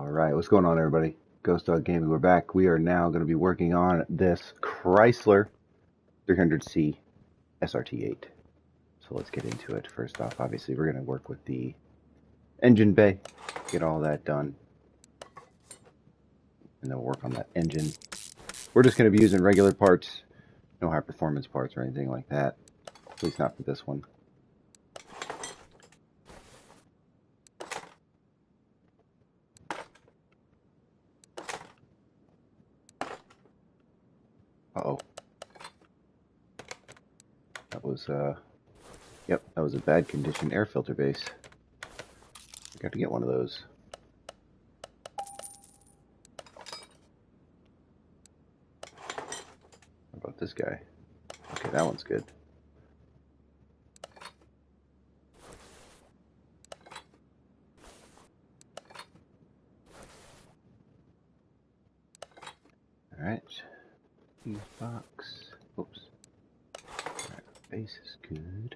Alright, what's going on everybody? Ghost Dog Gaming, we're back. We are now going to be working on this Chrysler 300C SRT8. So let's get into it. First off, obviously we're going to work with the engine bay, get all that done, and then we'll work on that engine. We're just going to be using regular parts, no high performance parts or anything like that, at least not for this one. Uh-oh. That was, yep, that was a bad condition air filter base. I got to get one of those. How about this guy? Okay, that one's good. Alright. Fuse box. Oops. Alright, base is good.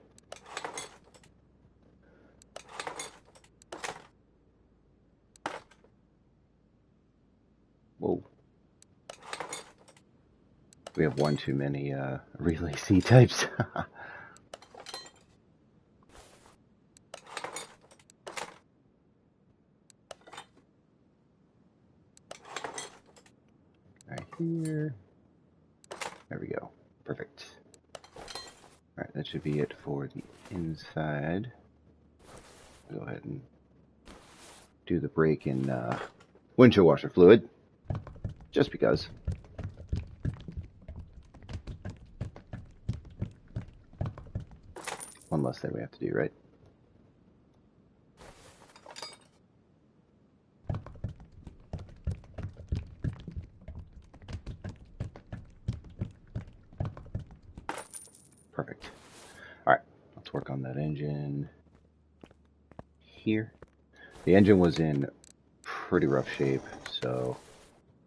Whoa. We have one too many relay C types. Right here. There we go. Perfect. Alright, that should be it for the inside. Go ahead and do the break in windshield washer fluid. Just because. One less thing we have to do, right? Perfect. Alright, let's work on that engine here. The engine was in pretty rough shape, so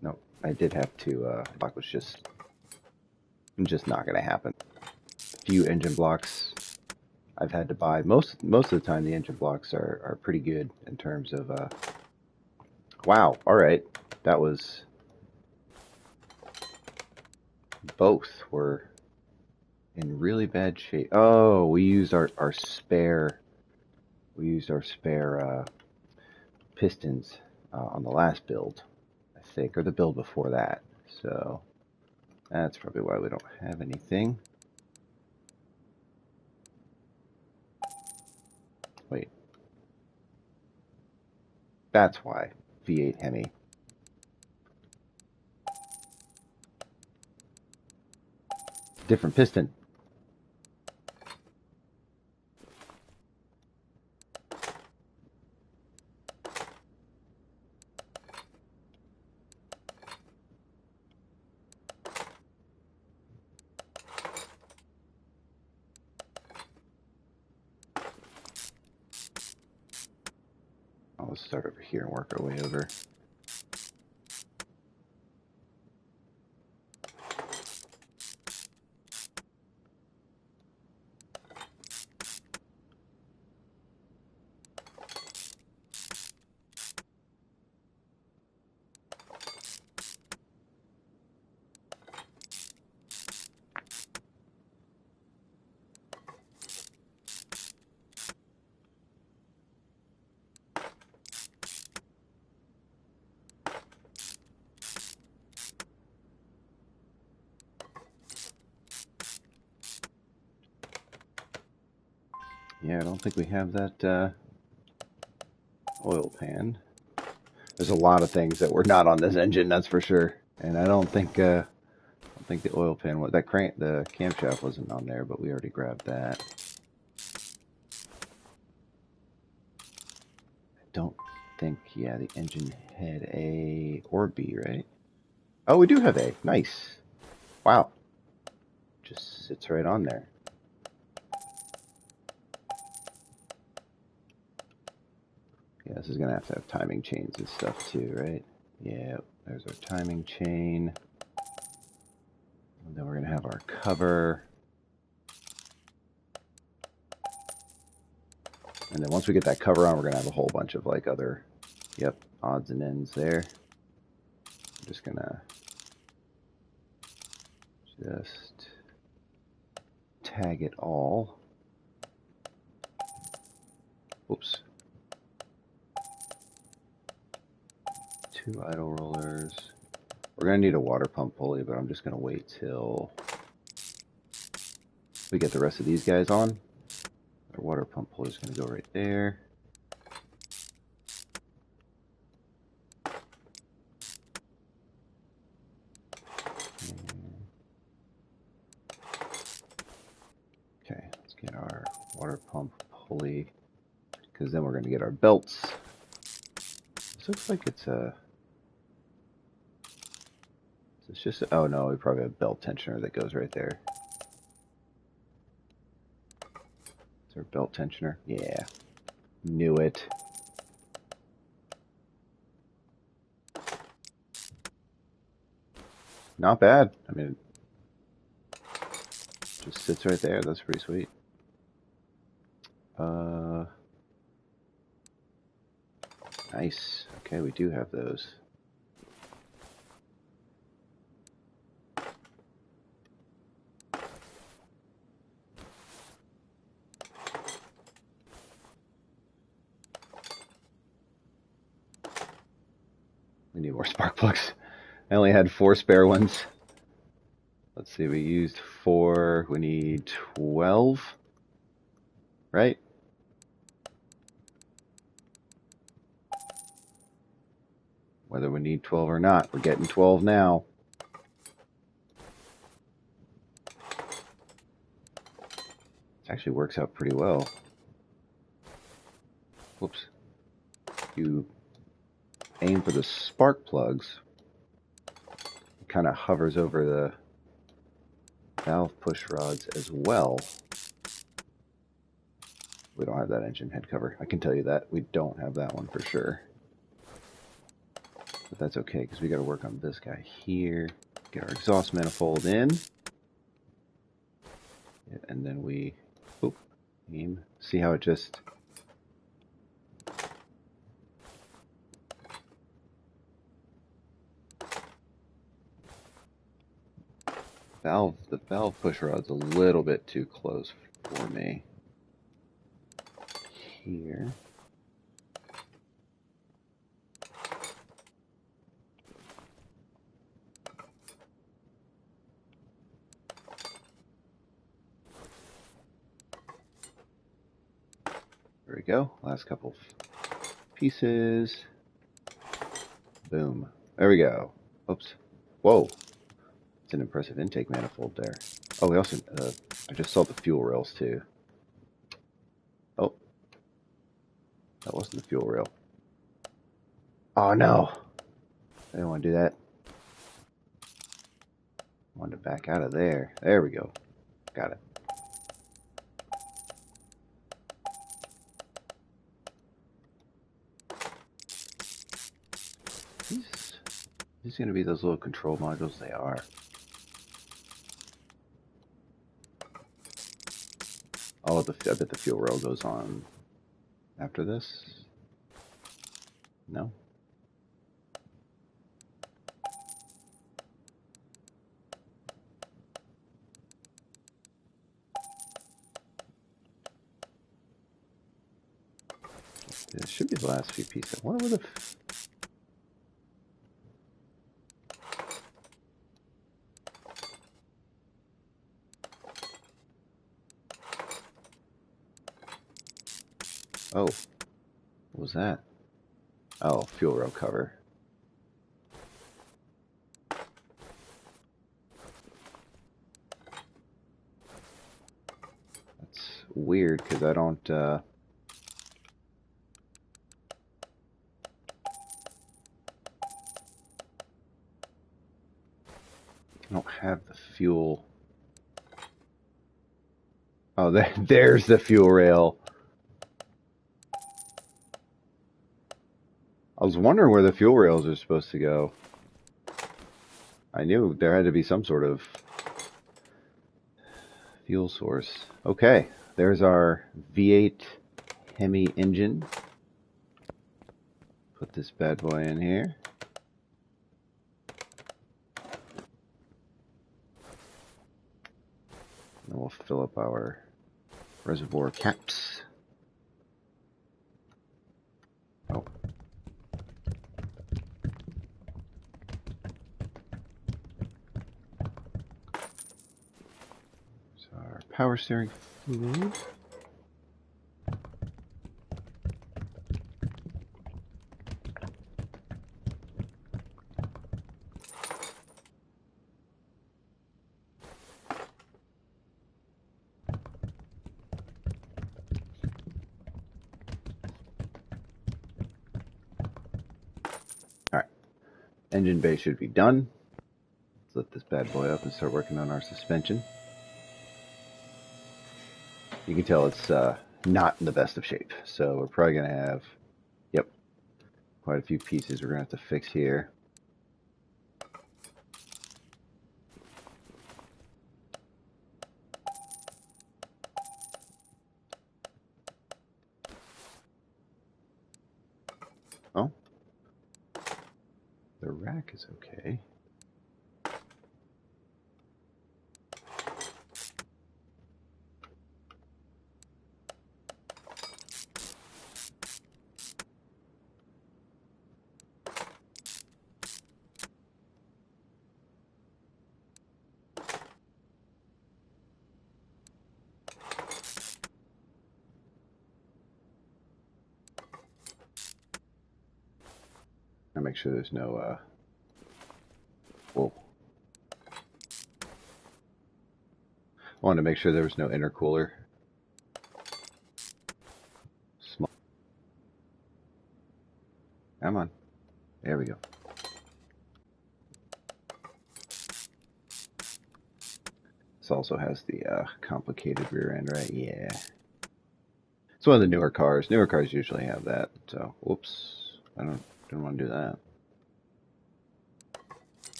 no, I did have to, block was just not going to happen. A few engine blocks I've had to buy. Most of the time the engine blocks are pretty good in terms of, wow, alright, that was, both were in really bad shape. Oh, we used our spare pistons on the last build, I think, or the build before that. So that's probably why we don't have anything. Wait, that's why. V8 Hemi. Different piston. Let's start over here and work our way over. Yeah, I don't think we have that oil pan. There's a lot of things that were not on this engine, that's for sure. And I don't think the oil pan was the camshaft wasn't on there, but we already grabbed that. I don't think, yeah, the engine had A or B, right? Oh, we do have A. Nice. Wow. Just sits right on there. Yeah, this is going to have timing chains and stuff too, right? Yeah, there's our timing chain. And then we're going to have our cover. And then once we get that cover on, we're going to have a whole bunch of like other Yep, odds and ends there. I'm just gonna just tag it all. Oops. 2 idle rollers. We're gonna need a water pump pulley, but I'm just gonna wait till we get the rest of these guys on. Our water pump pulley is gonna go right there. Okay, let's get our water pump pulley, because then we're gonna get our belts. This looks like it's a... It's just... Oh no, we probably have a belt tensioner that goes right there. Is there a belt tensioner? Yeah. Knew it. Not bad. I mean, it just sits right there. That's pretty sweet. Nice. Okay, we do have those. We need more spark plugs. I only had 4 spare ones. Let's see, we used 4. We need 12. Right? Whether we need 12 or not, we're getting 12 now. It actually works out pretty well. Whoops. You aim for the spark plugs. It kind of hovers over the valve push rods as well. We don't have that engine head cover. I can tell you that. We don't have that one for sure. But that's okay, because we got to work on this guy here. Get our exhaust manifold in. And then we aim. See how it just... The valve push rod's a little bit too close for me. Here. There we go. Last couple pieces. Boom. There we go. Oops. Whoa. It's an impressive intake manifold there. Oh, we also... I just saw the fuel rails too. Oh. That wasn't the fuel rail. Oh no! I didn't want to do that. I wanted to back out of there. There we go. Got it. These are going to be those little control modules. They are. Oh, I bet the fuel rail goes on after this. No? This should be the last few pieces. I wonder where the... Oh. What was that? Oh, fuel rail cover. That's weird, because I don't... I don't have the fuel. Oh, there's the fuel rail. I was wondering where the fuel rails are supposed to go. I knew there had to be some sort of fuel source. Okay, there's our V8 Hemi engine. Put this bad boy in here. And we'll fill up our reservoir caps. Oh. There's our power steering fluid. Engine bay should be done. Let's lift this bad boy up and start working on our suspension. You can tell it's not in the best of shape, so we're probably going to have, quite a few pieces we're going to have to fix here. Oh, the rack is okay. I'll make sure there's no, whoa. I wanted to make sure there was no intercooler. Small. Come on. There we go. This also has the complicated rear end, right? Yeah. It's one of the newer cars. Newer cars usually have that. So, whoops. I don't want to do that.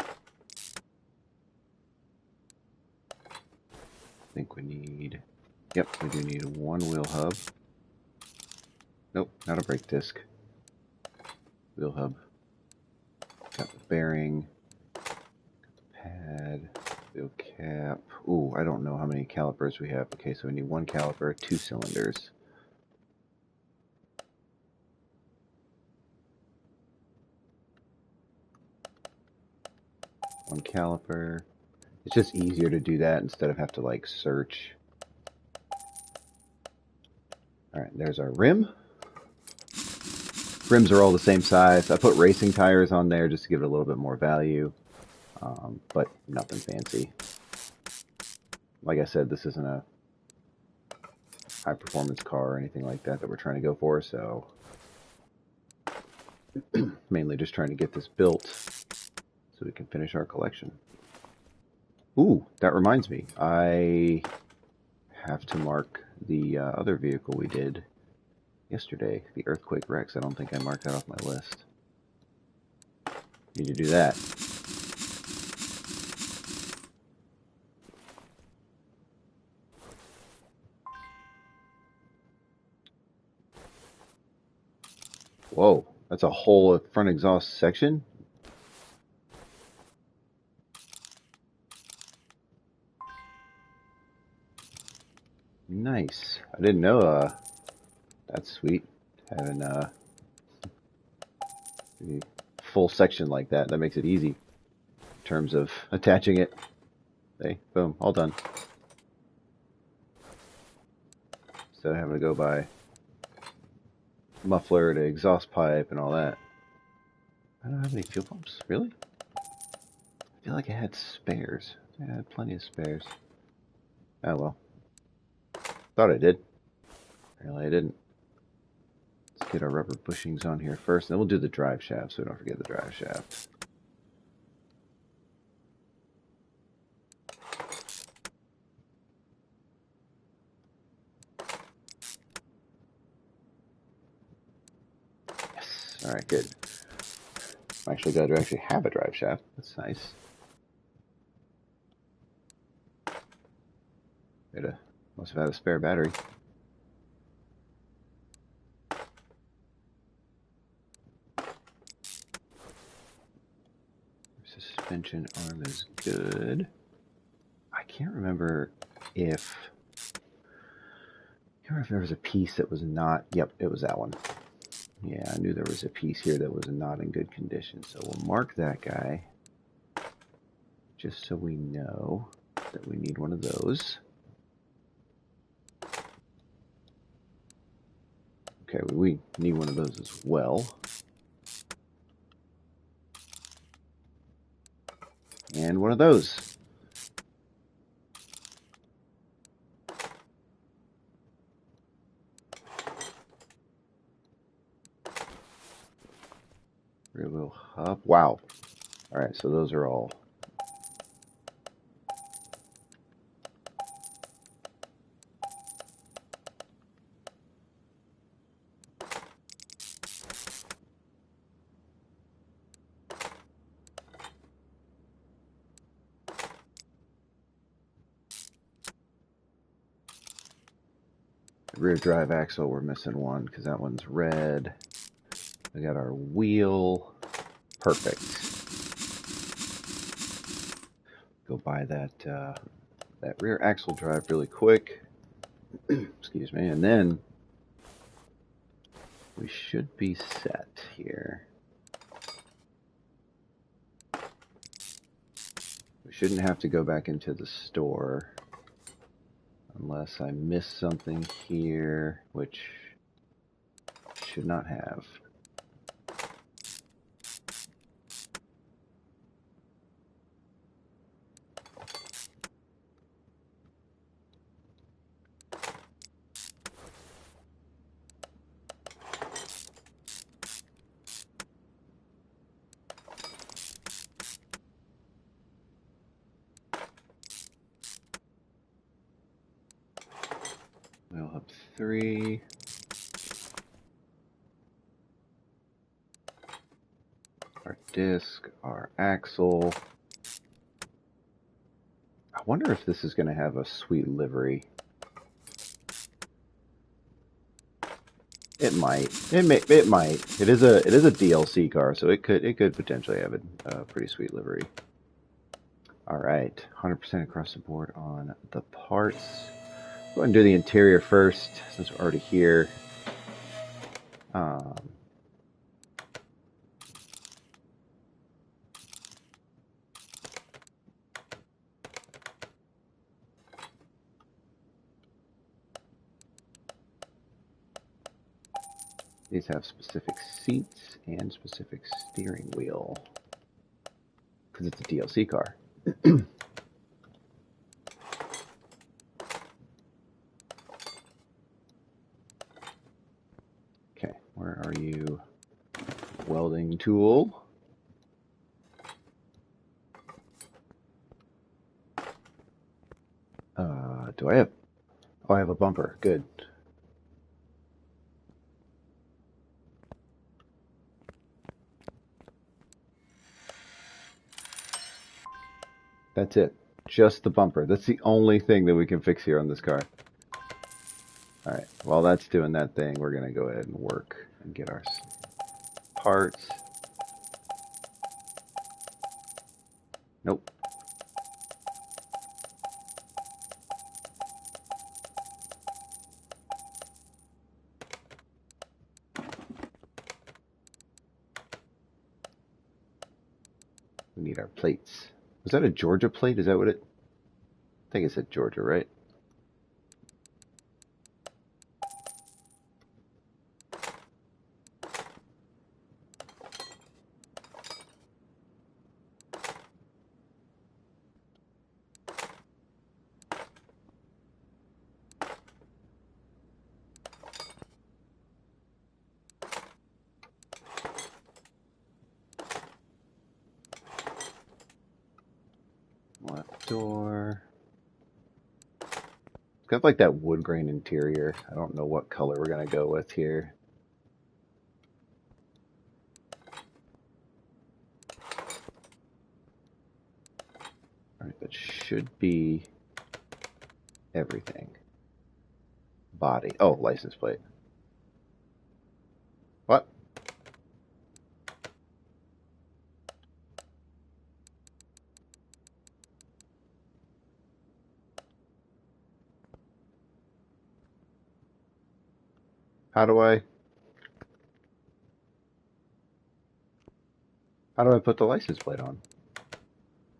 I think we need, yep, we do need one wheel hub. Nope, not a brake disc. Wheel hub. Got the bearing. Got the pad. Wheel cap. Ooh, I don't know how many calipers we have. Okay, so we need one caliper, 2 cylinders. One caliper. It's just easier to do that instead of have to like search. Alright, there's our rim. Rims are all the same size. I put racing tires on there just to give it a little bit more value, but nothing fancy. Like I said, this isn't a high performance car or anything like that we're trying to go for, so mainly just trying to get this built so we can finish our collection. Ooh, that reminds me. I have to mark the other vehicle we did yesterday, the Earthquake Rex. I don't think I marked that off my list. Need to do that. Whoa, that's a whole front exhaust section? Nice. I didn't know, that's sweet, having a full section like that. That makes it easy in terms of attaching it. Hey, boom, all done. Instead of having to go by muffler to exhaust pipe and all that. I don't have any fuel pumps, really? I feel like I had spares. I had plenty of spares. Oh well. Thought I did. Apparently I didn't. Let's get our rubber bushings on here first, then we'll do the drive shaft so we don't forget the drive shaft. Yes. Alright, good. I'm actually glad to actually have a drive shaft. That's nice. Must have had a spare battery. suspension arm is good. I can't remember if there was a piece that was not. Yep, it was that one. Yeah, I knew there was a piece here that was not in good condition. So we'll mark that guy just so we know that we need one of those. Okay, we need one of those as well. And one of those. Rear wheel hub. Wow. All right, so those are all. Rear drive axle, we're missing one because that one's red. We got our wheel. Perfect. Go buy that rear axle drive really quick. Excuse me, and then we should be set here. We shouldn't have to go back into the store unless I miss something here, which should not have. Wheel hub 3. Our disc, our axle. I wonder if this is going to have a sweet livery. It might. It might. It is a DLC car, so it could potentially have a pretty sweet livery. All right, 100% across the board on the parts. Go ahead and do the interior first, since we're already here. These have specific seats and specific steering wheel, because it's a DLC car. Okay, where are you? Welding tool. Do I have... Oh, I have a bumper. Good. That's it. Just the bumper. That's the only thing that we can fix here on this car. Alright, while that's doing that thing, we're going to go ahead and work and get our parts. Nope. We need our plates. Was that a Georgia plate? Is that what it... I think it said Georgia, right? Left door. It's got like that wood grain interior. I don't know what color we're going to go with here. Alright, that should be everything. Body. Oh, license plate. What? How do I put the license plate on?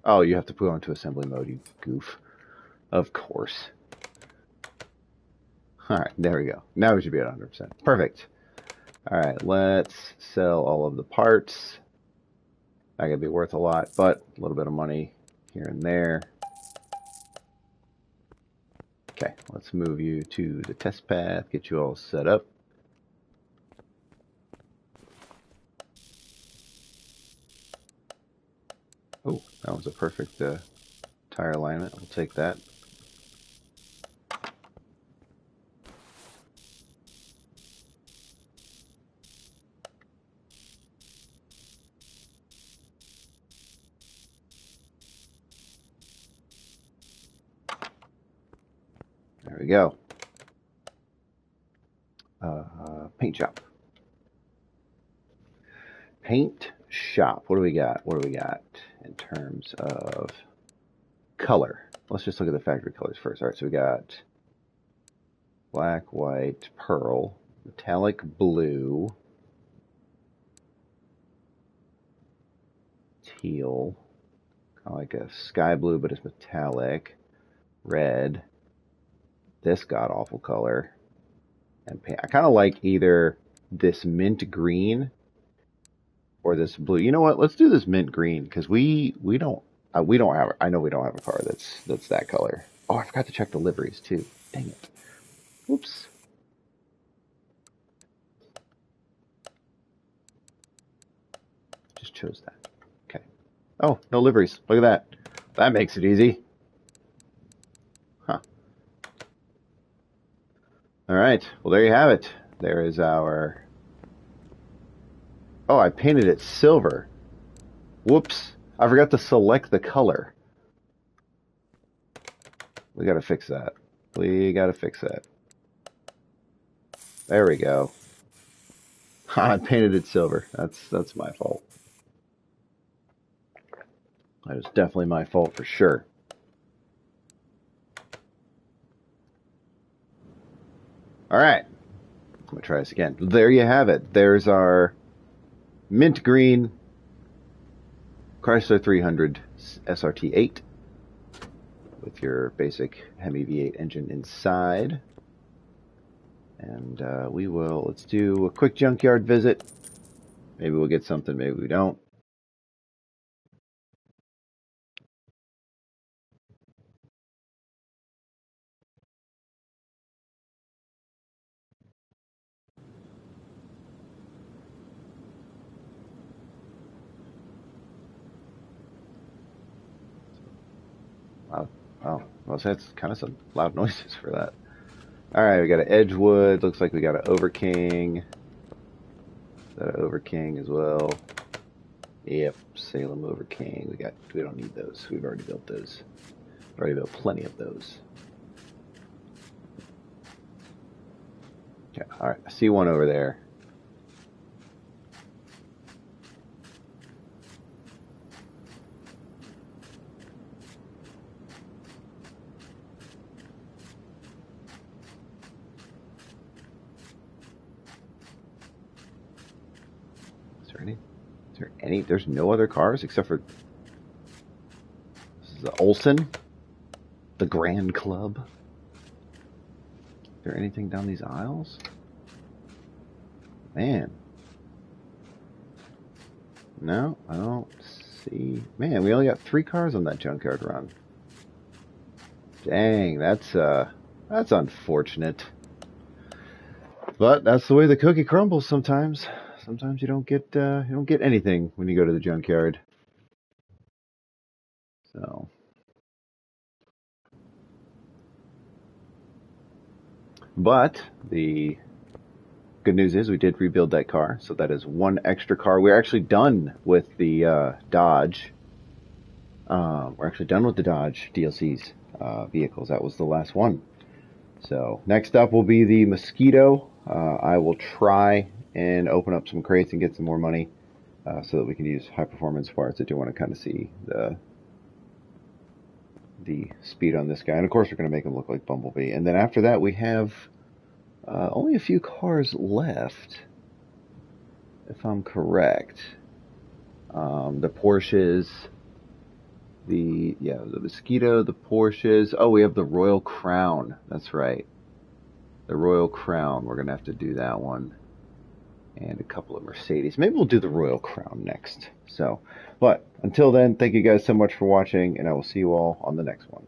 Oh, you have to put it onto assembly mode, you goof. Of course. Alright, there we go. Now we should be at 100%. Perfect. Alright, let's sell all of the parts. That could be worth a lot, but a little bit of money here and there. Okay, let's move you to the test path, get you all set up. Oh, that was a perfect tire alignment. I'll take that. There we go. Paint shop. Paint shop. What do we got? What do we got in terms of color? Let's just look at the factory colors first. All right, so we got black, white, pearl, metallic blue, teal, kind of like a sky blue, but it's metallic, red, this god-awful color, and pink. I kind of like either this mint green or this blue. You know what? Let's do this mint green because we don't have. I know we don't have a car that's that color. Oh, I forgot to check the liveries too. Dang it. Whoops. Just chose that. Okay. Oh, no liveries. Look at that. That makes it easy. Huh. All right. Well, there you have it. There is our... Oh, I painted it silver. Whoops. I forgot to select the color. We got to fix that. We got to fix that. There we go. I painted it silver. That's my fault. That is definitely my fault for sure. All right. I'm going to try this again. There you have it. There's our mint green Chrysler 300 SRT8 with your basic Hemi V8 engine inside. And let's do a quick junkyard visit. Maybe we'll get something, maybe we don't. Oh, well, that's kind of some loud noises for that. Alright, we got an Edgewood. Looks like we got an Overking. Is that an Overking as well? Yep, Salem Overking. We don't need those. We've already built those. Already built plenty of those. Okay, alright, I see one over there. Is there any? There's no other cars except for this is the Olsen, the Grand Club. Is there anything down these aisles? Man. No, I don't see. Man, we only got 3 cars on that junkyard run. Dang, that's unfortunate. But that's the way the cookie crumbles sometimes. Sometimes you don't get anything when you go to the junkyard. So, but the good news is we did rebuild that car, so that is 1 extra car. We're actually done with the Dodge. We're actually done with the Dodge DLC's vehicles. That was the last one. So next up will be the Mosquito. I will try and open up some crates and get some more money so that we can use high performance parts. I do want to kind of see the speed on this guy. And of course we're going to make him look like Bumblebee. And then after that we have Only a few cars left, if I'm correct. The Porsches, the Mosquito, the Porsches. Oh, we have the Royal Crown. That's right. The Royal Crown. We're going to have to do that one. And a couple of Mercedes. Maybe we'll do the Royal Crown next. So, but until then, thank you guys so much for watching, and I will see you all on the next one.